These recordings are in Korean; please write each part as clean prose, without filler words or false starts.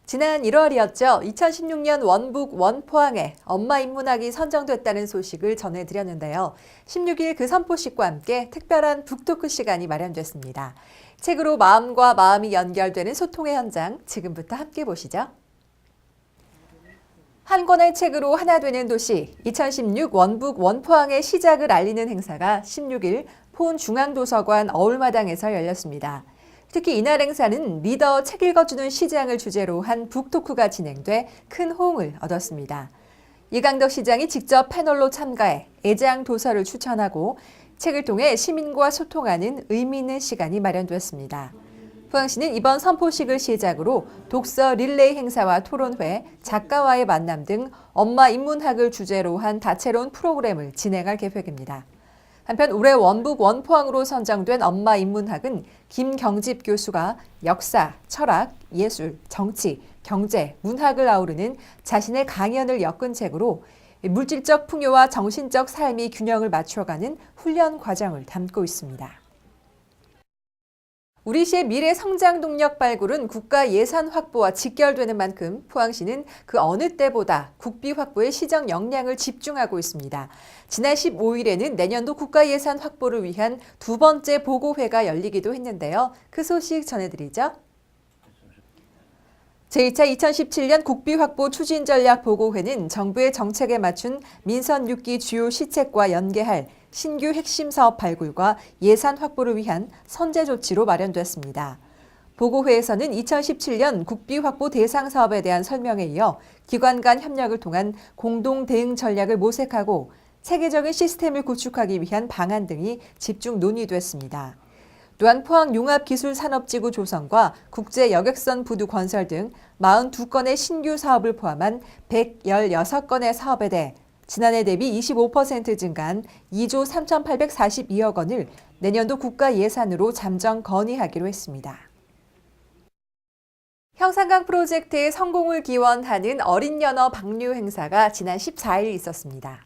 지난 1월이었죠. 2016년 원북 원포항에 엄마 인문학이 선정됐다는 소식을 전해드렸는데요. 16일 그 선포식과 함께 특별한 북토크 시간이 마련됐습니다. 책으로 마음과 마음이 연결되는 소통의 현장, 지금부터 함께 보시죠. 한 권의 책으로 하나 되는 도시, 2016 원북 원포항의 시작을 알리는 행사가 16일 포은중앙도서관 어울마당에서 열렸습니다. 특히 이날 행사는 리더 책 읽어주는 시장을 주제로 한 북토크가 진행돼 큰 호응을 얻었습니다. 이강덕 시장이 직접 패널로 참가해 애장 도서를 추천하고 책을 통해 시민과 소통하는 의미 있는 시간이 마련됐습니다. 포항시는 이번 선포식을 시작으로 독서 릴레이 행사와 토론회, 작가와의 만남 등 엄마 인문학을 주제로 한 다채로운 프로그램을 진행할 계획입니다. 한편 올해 원북 원포항으로 선정된 엄마 인문학은 김경집 교수가 역사, 철학, 예술, 정치, 경제, 문학을 아우르는 자신의 강연을 엮은 책으로 물질적 풍요와 정신적 삶이 균형을 맞춰가는 훈련 과정을 담고 있습니다. 우리 시의 미래 성장 동력 발굴은 국가 예산 확보와 직결되는 만큼 포항시는 그 어느 때보다 국비 확보에 시정 역량을 집중하고 있습니다. 지난 15일에는 내년도 국가 예산 확보를 위한 두 번째 보고회가 열리기도 했는데요. 그 소식 전해드리죠. 제2차 2017년 국비 확보 추진 전략 보고회는 정부의 정책에 맞춘 민선 6기 주요 시책과 연계할 신규 핵심 사업 발굴과 예산 확보를 위한 선제 조치로 마련됐습니다. 보고회에서는 2017년 국비 확보 대상 사업에 대한 설명에 이어 기관 간 협력을 통한 공동 대응 전략을 모색하고 체계적인 시스템을 구축하기 위한 방안 등이 집중 논의됐습니다. 또한 포항 융합기술산업지구 조성과 국제 여객선 부두 건설 등 42건의 신규 사업을 포함한 116건의 사업에 대해 지난해 대비 25% 증가한 2조 3,842억 원을 내년도 국가 예산으로 잠정 건의하기로 했습니다. 형산강 프로젝트의 성공을 기원하는 어린 연어 방류 행사가 지난 14일 있었습니다.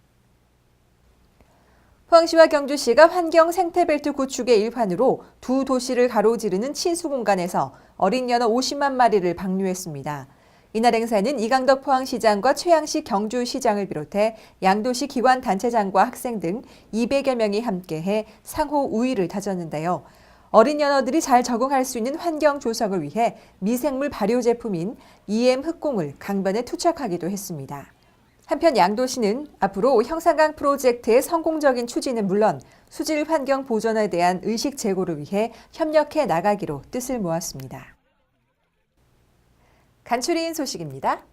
포항시와 경주시가 환경 생태벨트 구축의 일환으로 두 도시를 가로지르는 친수공간에서 어린 연어 50만 마리를 방류했습니다. 이날 행사는 이강덕 포항시장과 최양식 경주시장을 비롯해 양도시 기관 단체장과 학생 등 200여 명이 함께해 상호 우위를 다졌는데요. 어린 연어들이 잘 적응할 수 있는 환경 조성을 위해 미생물 발효 제품인 EM 흑공을 강변에 투척하기도 했습니다. 한편 양도시는 앞으로 형산강 프로젝트의 성공적인 추진은 물론 수질 환경 보전에 대한 의식 제고를 위해 협력해 나가기로 뜻을 모았습니다. 간추린 소식입니다.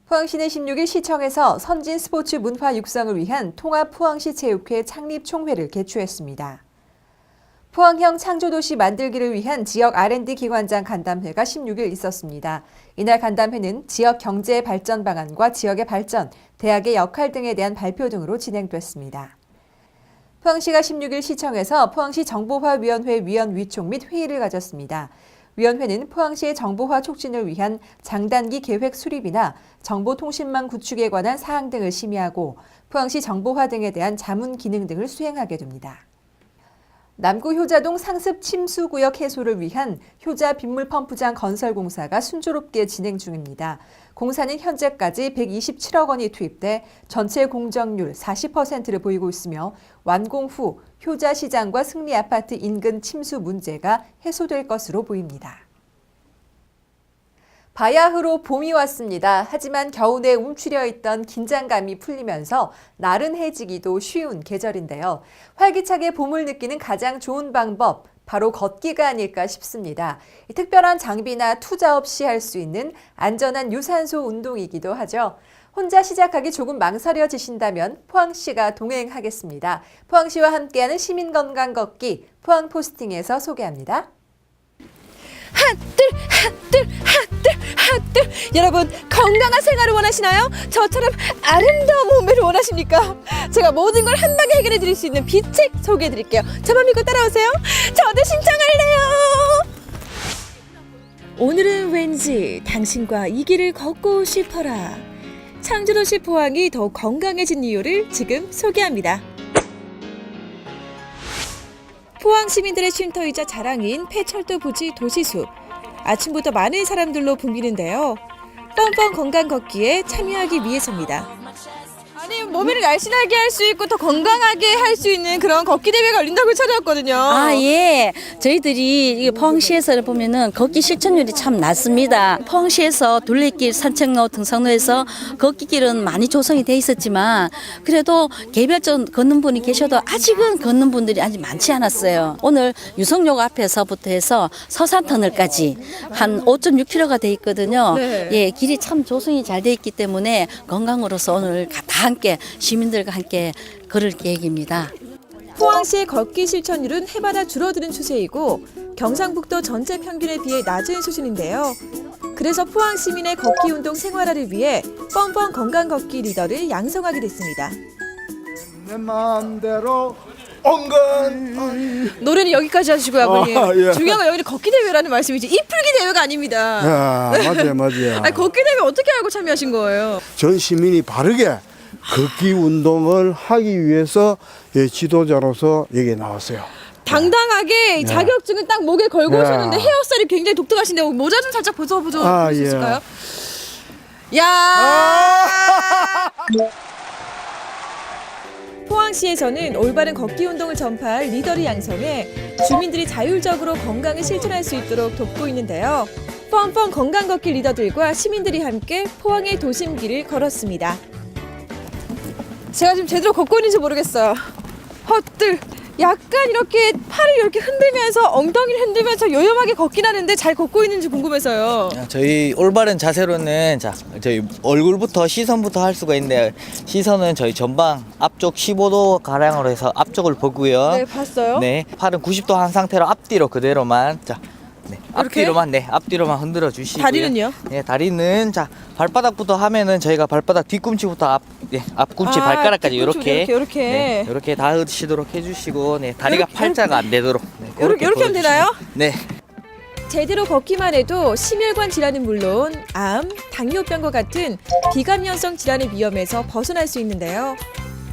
포항시는 16일 시청에서 선진 스포츠 문화 육성을 위한 통합 포항시 체육회 창립 총회를 개최했습니다. 포항형 창조도시 만들기를 위한 지역 R&D 기관장 간담회가 16일 있었습니다. 이날 간담회는 지역 경제 발전 방안과 지역의 발전, 대학의 역할 등에 대한 발표 등으로 진행됐습니다. 포항시가 16일 시청에서 포항시 정보화위원회 위원위총 및 회의를 가졌습니다. 위원회는 포항시의 정보화 촉진을 위한 장단기 계획 수립이나 정보통신망 구축에 관한 사항 등을 심의하고 포항시 정보화 등에 대한 자문 기능 등을 수행하게 됩니다. 남구 효자동 상습 침수구역 해소를 위한 효자 빗물 펌프장 건설 공사가 순조롭게 진행 중입니다. 공사는 현재까지 127억 원이 투입돼 전체 공정률 40%를 보이고 있으며 완공 후 효자 시장과 승리 아파트 인근 침수 문제가 해소될 것으로 보입니다. 바야흐로 봄이 왔습니다. 하지만 겨우내 움츠려 있던 긴장감이 풀리면서 나른해지기도 쉬운 계절인데요. 활기차게 봄을 느끼는 가장 좋은 방법, 바로 걷기가 아닐까 싶습니다. 특별한 장비나 투자 없이 할 수 있는 안전한 유산소 운동이기도 하죠. 혼자 시작하기 조금 망설여지신다면 포항시가 동행하겠습니다. 포항시와 함께하는 시민건강 걷기, 포항 포스팅에서 소개합니다. 핫들 여러분 건강한 생활을 원하시나요? 저처럼 아름다운 몸매를 원하십니까? 제가 모든 걸 한 방에 해결해 드릴 수 있는 비책 소개해 드릴게요. 저만 믿고 따라오세요. 저도 신청할래요. 오늘은 왠지 당신과 이 길을 걷고 싶어라. 창조도시 포항이 더욱 건강해진 이유를 지금 소개합니다. 포항 시민들의 쉼터이자 자랑인 폐철도 부지 도시숲. 아침부터 많은 사람들로 붐비는데요. 뻔뻔 건강 걷기에 참여하기 위해서입니다. 아니 몸을 날씬하게 할 수 있고 더 건강하게 할 수 있는 그런 걷기 대회가 열린다고 찾아왔거든요. 아, 예. 저희들이 이 포항시에서 보면은 걷기 실천율이 참 낮습니다. 포항시에서 둘레길, 산책로, 등산로에서 걷기 길은 많이 조성이 돼 있었지만 그래도 개별적 걷는 분이 계셔도 아직은 걷는 분들이 아직 많지 않았어요. 오늘 유성역 앞에서부터 해서 서산터널까지 한 5.6km가 돼 있거든요. 네. 예, 길이 참 조성이 잘 돼 있기 때문에 건강으로서 오늘 다 함께 시민들과 함께 걸을 계획입니다. 포항시의 걷기 실천율은 해마다 줄어드는 추세이고 경상북도 전체 평균에 비해 낮은 수준인데요. 그래서 포항 시민의 걷기 운동 생활화를 위해 뻔뻔 건강 걷기 리더를 양성하게 됐습니다. 내 마음대로 온건 노래는 여기까지 하시고요, 아버님. 예. 중요한 건 여기는 걷기 대회라는 말씀이지 이풀기 대회가 아닙니다. 맞아요. 아니, 걷기 대회 어떻게 알고 참여하신 거예요? 전 시민이 바르게 걷기 운동을 하기 위해서 지도자로서 여기에 나왔어요. 당당하게 자격증은 딱 목에 걸고 네. 오셨는데 헤어스타일이 굉장히 독특하신데 모자 좀 살짝 벗어보죠. 아, 수 예. 있을까요? 야! 포항시에서는 올바른 걷기 운동을 전파할 리더를 양성해 주민들이 자율적으로 건강을 실천할 수 있도록 돕고 있는데요. 뻔뻔 건강 걷기 리더들과 시민들이 함께 포항의 도심길을 걸었습니다. 제가 지금 제대로 걷고 있는지 모르겠어요. 헛들 약간 이렇게 팔을 이렇게 흔들면서 엉덩이를 흔들면서 요염하게 걷긴 하는데 잘 걷고 있는지 궁금해서요. 저희 올바른 자세로는 자 저희 얼굴부터 시선부터 할 수가 있는데 시선은 저희 전방 앞쪽 15도 가량으로 해서 앞쪽을 보고요. 네, 봤어요. 네, 팔은 90도 한 상태로 앞뒤로 그대로만 자. 네, 이렇게? 앞뒤로만 흔들어 주시고요. 다리는요? 네, 다리는 자 발바닥부터 하면은 저희가 발바닥 뒤꿈치부터 앞꿈치 아, 발가락까지 뒤꿈치 이렇게 이렇게. 네, 이렇게 닿으시도록 해주시고 네, 다리가 팔자가 안 되도록 네, 이렇게 하면 되나요? 네. 제대로 걷기만 해도 심혈관 질환은 물론 암, 당뇨병과 같은 비감염성 질환의 위험에서 벗어날 수 있는데요.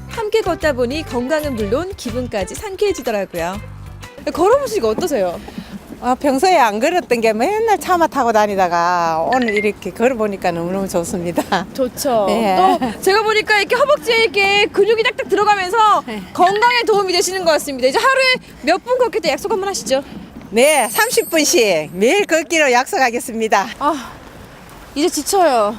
함께 걷다 보니 건강은 물론 기분까지 상쾌해지더라고요. 걸어보시니까 어떠세요? 평소에 안 걸었던 게 맨날 차만 타고 다니다가 오늘 이렇게 걸어보니까 너무너무 좋습니다. 좋죠. 네. 또 제가 보니까 이렇게 허벅지에 이렇게 근육이 딱딱 들어가면서 건강에 도움이 되시는 것 같습니다. 이제 하루에 몇 분 걷겠다 약속 한번 하시죠. 네, 30분씩 매일 걷기로 약속하겠습니다. 아, 이제 지쳐요.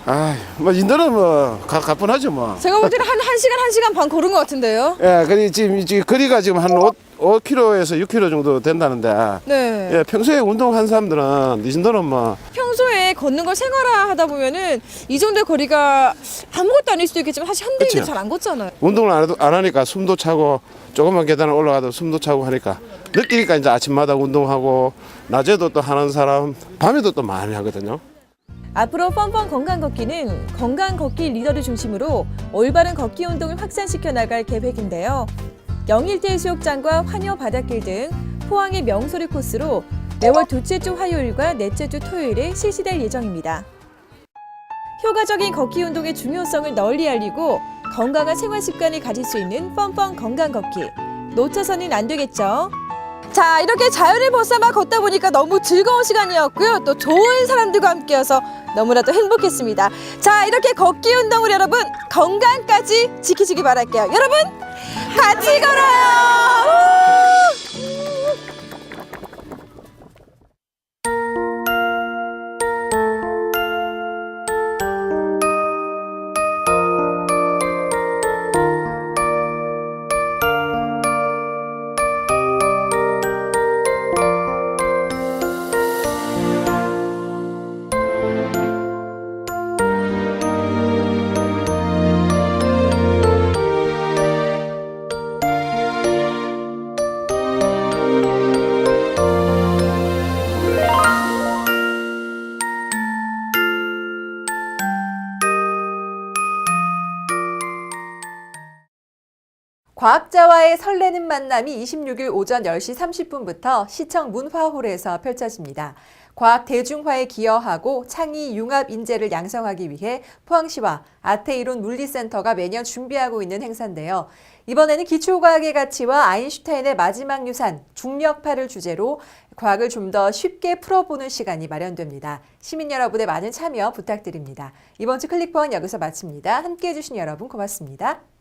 뭐 인도는 뭐 가뿐하죠 뭐. 제가 볼 때는 한 1시간 반 걸은 것 같은데요. 근데 지금 거리가 지금 한 5km에서 6km 정도 된다는데. 네. 평소에 운동한 사람들은 이 정도는 뭐 평소에 걷는 걸 생활화하다 보면은 이 정도의 거리가 아무것도 아닐 수도 있겠지만 사실 현대인들은 그쵸. 잘 안 걷잖아요. 운동을 안 하니까 숨도 차고 조금만 계단을 올라가도 숨도 차고 하니까 느끼니까 이제 아침마다 운동하고 낮에도 또 하는 사람 밤에도 또 많이 하거든요. 앞으로 뻔뻔 건강 걷기는 건강 걷기 리더를 중심으로 올바른 걷기 운동을 확산시켜 나갈 계획인데요. 영일대 해수욕장과 환여 바닷길 등 포항의 명소리 코스로 매월 둘째 주 화요일과 넷째 주 토요일에 실시될 예정입니다. 효과적인 걷기 운동의 중요성을 널리 알리고 건강한 생활 습관을 가질 수 있는 뻔뻔 건강 걷기. 놓쳐서는 안 되겠죠. 자, 이렇게 자연을 벗삼아 걷다 보니까 너무 즐거운 시간이었고요. 또 좋은 사람들과 함께여서 너무나도 행복했습니다. 자, 이렇게 걷기 운동을 여러분 건강까지 지키시기 바랄게요. 여러분 같이 걸어요. 과학자와의 설레는 만남이 26일 오전 10시 30분부터 시청 문화홀에서 펼쳐집니다. 과학 대중화에 기여하고 창의 융합 인재를 양성하기 위해 포항시와 아태이론 물리센터가 매년 준비하고 있는 행사인데요. 이번에는 기초과학의 가치와 아인슈타인의 마지막 유산, 중력파를 주제로 과학을 좀 더 쉽게 풀어보는 시간이 마련됩니다. 시민 여러분의 많은 참여 부탁드립니다. 이번 주 클릭포항 여기서 마칩니다. 함께해 주신 여러분 고맙습니다.